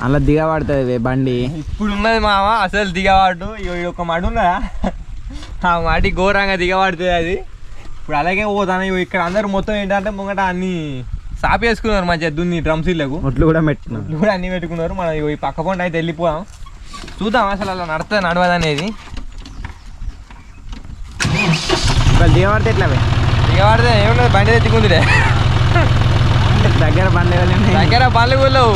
అలా దిగబడుతుంది బండి. ఇప్పుడు ఉన్నది మామ అసలు దిగబడు. ఒక మడి ఉన్నదా, ఆ మడి ఘోరంగా దిగబడుతుంది అది. ఇప్పుడు అలాగే పోతాను. ఇక్కడ అందరు మొత్తం ఏంటంటే ముంగట అన్ని సాపి వేసుకున్నారు మంచిగా దున్ని డ్రమ్స్ ఇళ్ళకు. ఒట్లు కూడా పెట్టుకున్నారు, ఒట్లు కూడా అన్ని పెట్టుకున్నారు. మనం ఈ పక్క పంట అయితే వెళ్ళిపోదాం, చూద్దాం అసలు అలా నడవదు అనేది. దిగబడితే ఎట్లా దిగబడితే ఏమున్నది, బండి తెచ్చుకుందిరే. దగ్గర బండ్లు దగ్గర బండ్లు కూడలేవు.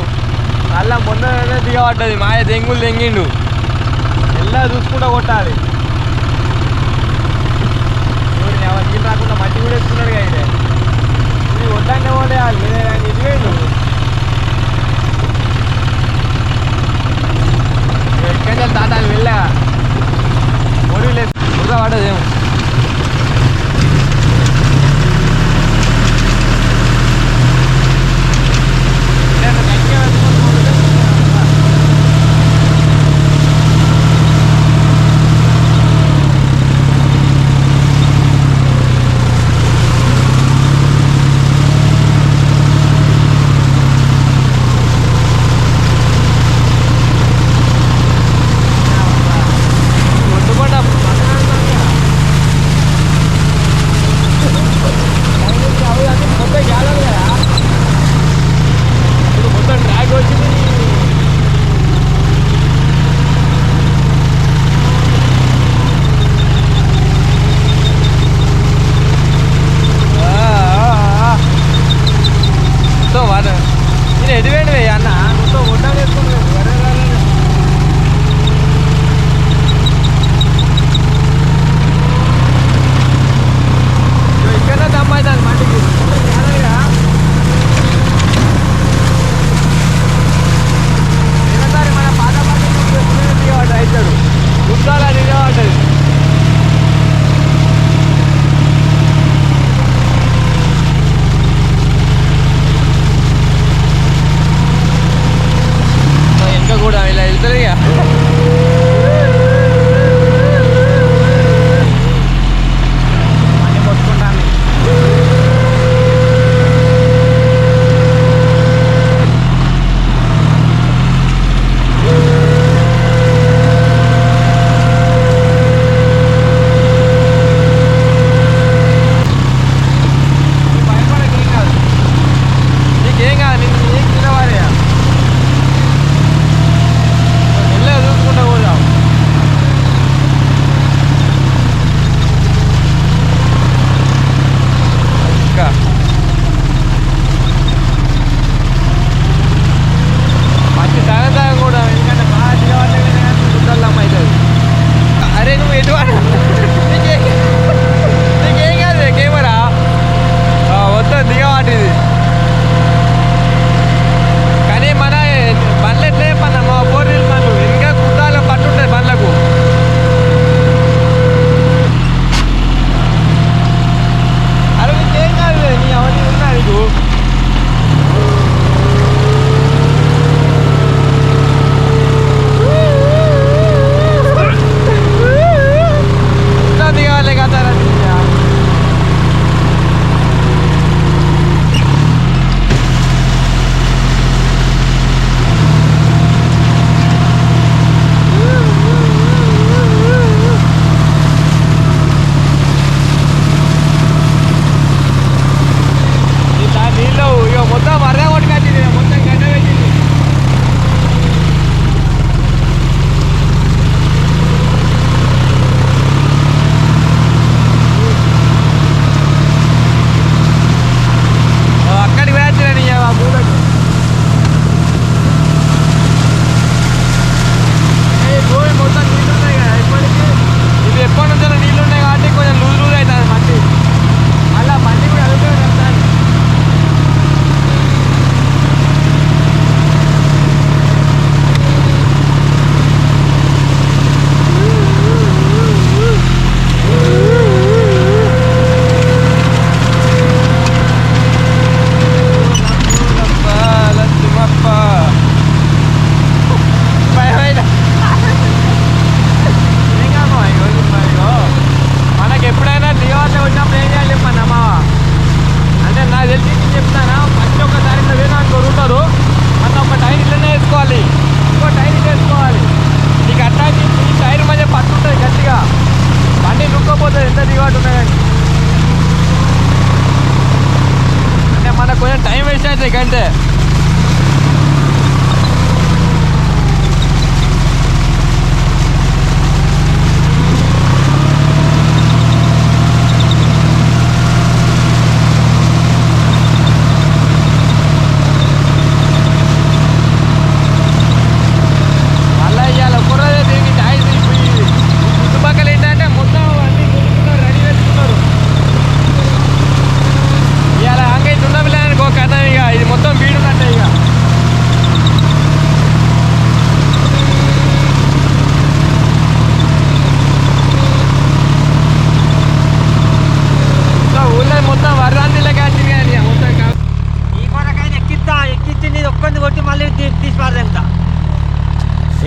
అలా మొన్న దిగబడ్డది మాయ దెంగులు దెంగిండు. ఎలా చూసుకుంటా కొట్టాలి. నీళ్ళు రాకుండా మట్టి కూడా వేసుకున్నాడు కదా. ఇది వడ్డాన్ని ఓడేయాలి, ఇది వేయండు. ఎక్కడ తాటాలి వెళ్ళా ఒడి లేదు, మురుగా పడ్డదేమో. టైం వేస్ట్ అవుతుంది కంటే.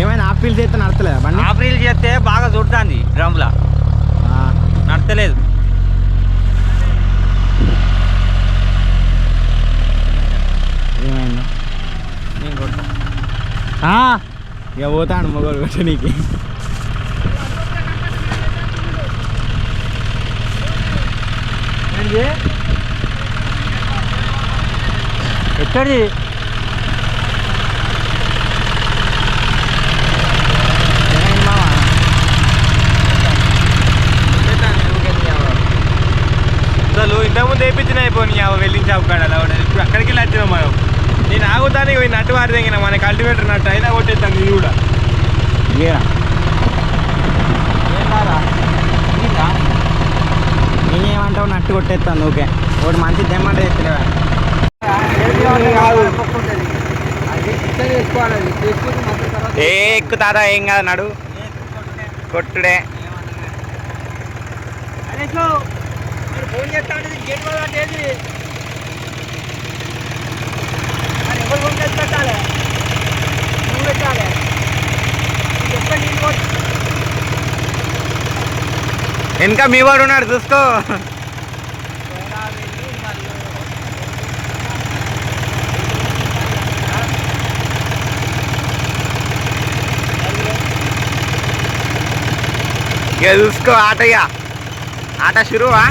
ఏమైనా ఆపిల్ చేస్తే నడతలేదా బండి? ఆపిల్ చేస్తే బాగా చుడుతుంది డ్రమ్లా, నడతలేదు. ఏమైందా? నేను కొడతా. ఇక పోతాడు మొగలు కొట్టడానికి. ఎక్కడి అసలు ఇంతకుముందు వేయించిన అయిపోయి వెళ్ళిన షాప్ కాడ ఇప్పుడు అక్కడికి వెళ్ళి వచ్చినాం మనం. నేను ఆగుతాను ఇక నట్టు వారి తెగిన మన కల్టివేటర్ నట్టు అయినా కొట్టేస్తాను ఇది కూడా. నేనేమంటావు నట్టు కొట్టేస్తాను. ఓకే ఒకటి మంచి తెమ్మంటే చెప్తలేవా? ఏ ఎక్కుతారా ఏం కాదు నడు కొట్టుడే. ఫోన్ చేస్తాడు గేట్ అంటే ఎవరు ఫోన్ చేసి పెట్టాలి, నువ్వు పెట్టాలి. వెనక మీ వాడు ఉన్నాడు చూసుకో. ఇక చూసుకో ఆట, ఇక ఆట షురువా.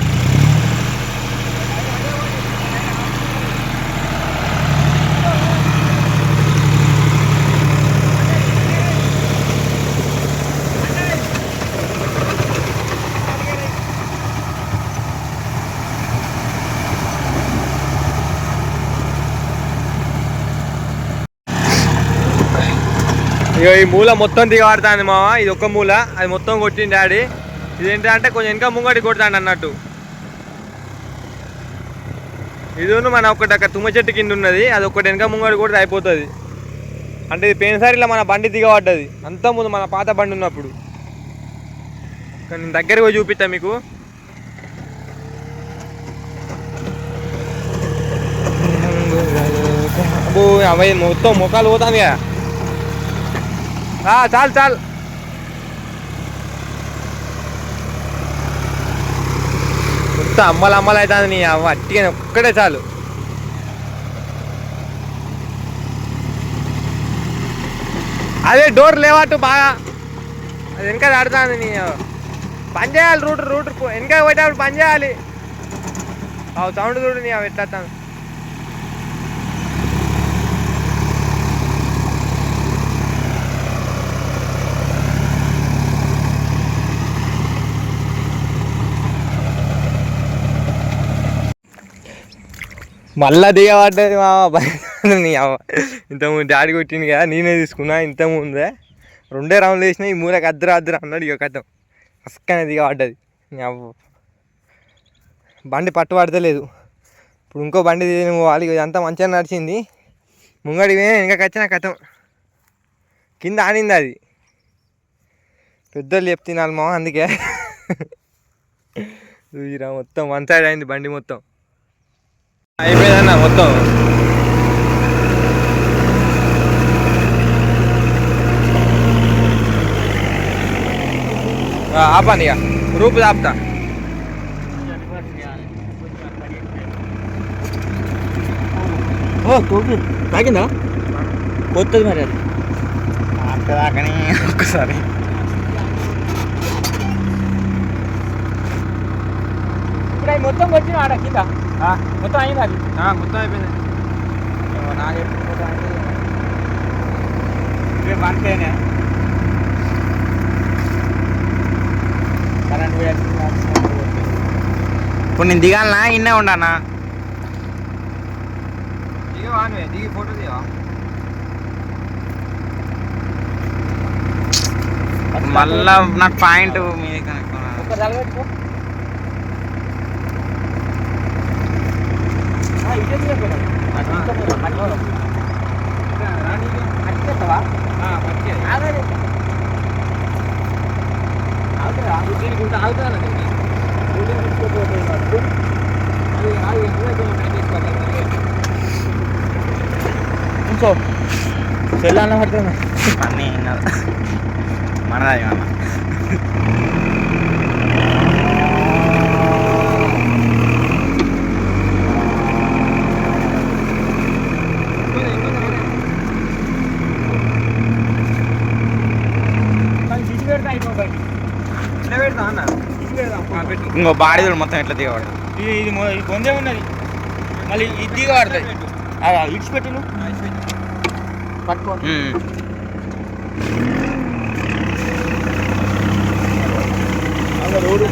ఇక ఈ మూల మొత్తం దిగబడుతుంది మామ. ఇది ఒక్క మూల, అది మొత్తం కొట్టింది డాడీ. ఇదేంటంటే కొంచెం వెనక ముంగడి కొడతాడు అన్నట్టు. ఇది మన ఒకటి అక్కడ తుమ్మ చెట్టు కింద ఉన్నది, అది ఒకటి వెనక ముంగడి కొడితే అయిపోతుంది. అంటే ఇది పోయినసారిలో మన బండి దిగబడ్డది అంత ముందు, మన పాత బండి ఉన్నప్పుడు. నేను దగ్గరికి పోయి చూపిస్తా మీకు. అబ్బో అవి మొత్తం ముఖాలు పోతాను కదా. చాలు చాలు. మొత్తం అమ్మలు అవుతుంది నీ అమ్మ. అట్టిగా ఒక్కడే చాలు. అదే డోర్ లేవాటు బాగా, అది వెనక ఆడుతుంది నీ. పని చేయాలి రూట్ వెనక పోయేటప్పుడు పని చేయాలి. సౌండ్ చూడు నీ అవి ఎట్లా. మళ్ళా దిగబడ్డది మా నీ అమ్మ. ఇంతకుముందు డాడీ కొట్టింది కదా, నేనే తీసుకున్నా. ఇంతకుముందే 2 రౌండ్లు వేసినా, ఈ మూలకి అద్దరు అన్నాడు. ఇక కథం అస్కనే దిగబడ్డది నీ అవ్వ. బండి పట్టు పడతలేదు. ఇప్పుడు ఇంకో బండి పోవాలి. ఇదంతా మంచిగా నడిచింది. ముంగడి వెనకకి వచ్చిన కథం కింద ఆనింది. అది పెద్దోళ్ళు చెప్తున్నాను మా, అందుకే చూసిరా మొత్తం 1 సైడ్ అయింది బండి మొత్తం. అయిపోయిందన్న మొత్తం. ఆపండి ఇక, రూపు ఆపుతా. తాగిందా? కొత్తది మరి అది దాకని ఒక్కసారి ఇప్పుడు అవి మొత్తం వచ్చిన ఆడ కింద మొత్తం అయింది. అది మొత్తం అయిపోయింది. నాకు ఎప్పుడు పోతా అంటే రేపు అంతేనే కరెంట్ పోయాల్సి ఇప్పుడు నేను దిగాలనా ఇన్నే ఉండనా? దిగవా నువ్వే దిగి ఫోటో దిగవా? మళ్ళా నాకు పాయింట్ మీద ఒక తలపెట్టుకో. ఇంకో చెల్లన్న పడుతుంది అన్నీ ఏం కాదు మనది మన ఇంకో బాడీ మొత్తం ఎట్లా దిగబడదు. ఇది పొందే ఉన్నది మళ్ళీ ఇది దిగ పడుతుంది ఇడిచిపెట్టు నువ్వు పట్టుకో రోడ్డు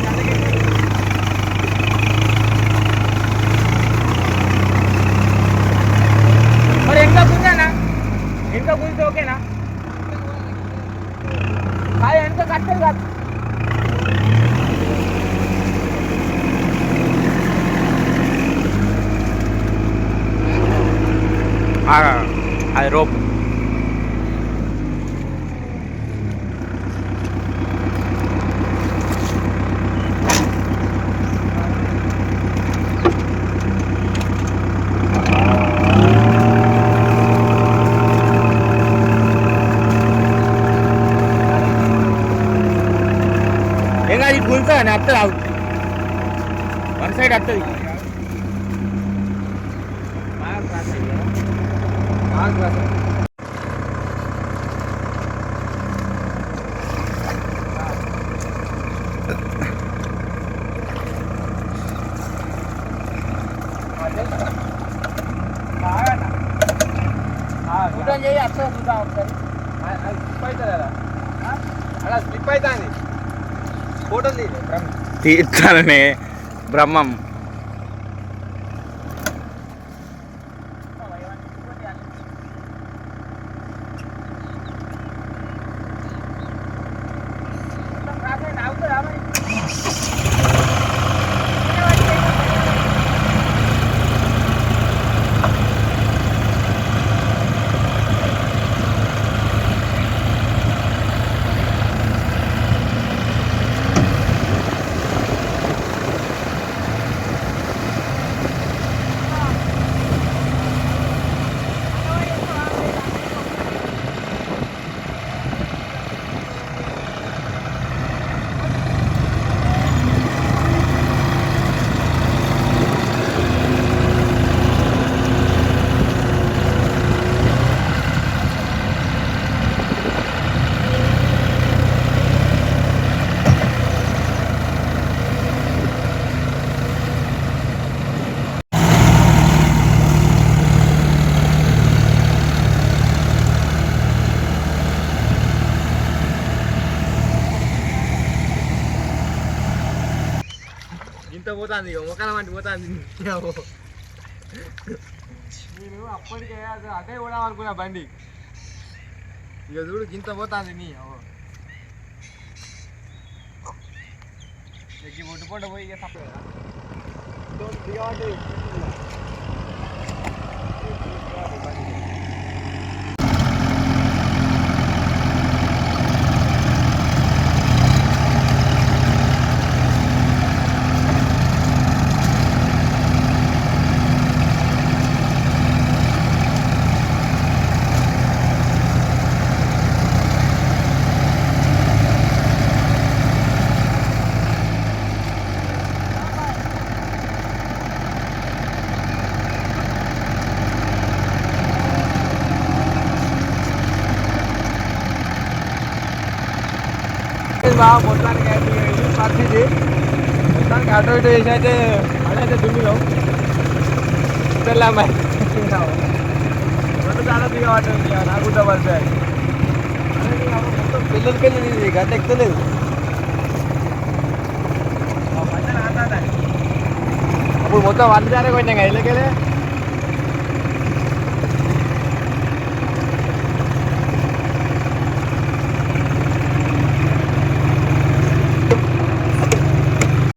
మరి ఎంత గుంజానా ఎంత గుంజితే ఓకేనా కాదు ఎంత కట్టదు కాదు అది రోప్ ఏం కాదు ఇది గుంజా అని అత్తది ఆగు వన్ సైడ్ అత్తది స్లిప్ అవుతుంది ఫోటోలు తీర్చాలనే బ్రహ్మం. ఇంత పోతుంది ఒకళ్ళ వంటి పోతుంది. నేను అప్పటికే అదే కూడా అనుకున్నా బండి ఇక చూడు ఇంత పోతుంది నీ ఎక్కి పొట్టుకుంటూ పోయి ఇక తప్ప మొత్తానికి పరిస్థితి మొత్తానికి అటు ఇటు చేసి అయితే అడైతే దుమ్మిలో వెళ్ళామ్మాయి చాలా దిగబడ్డది నాకుంటా పడతాయి మొత్తం పిల్లలకి గంట ఎక్కుతలేదు అప్పుడు మొత్తం వంద జారే కొట్టినా ఇళ్ళకెళ్ళి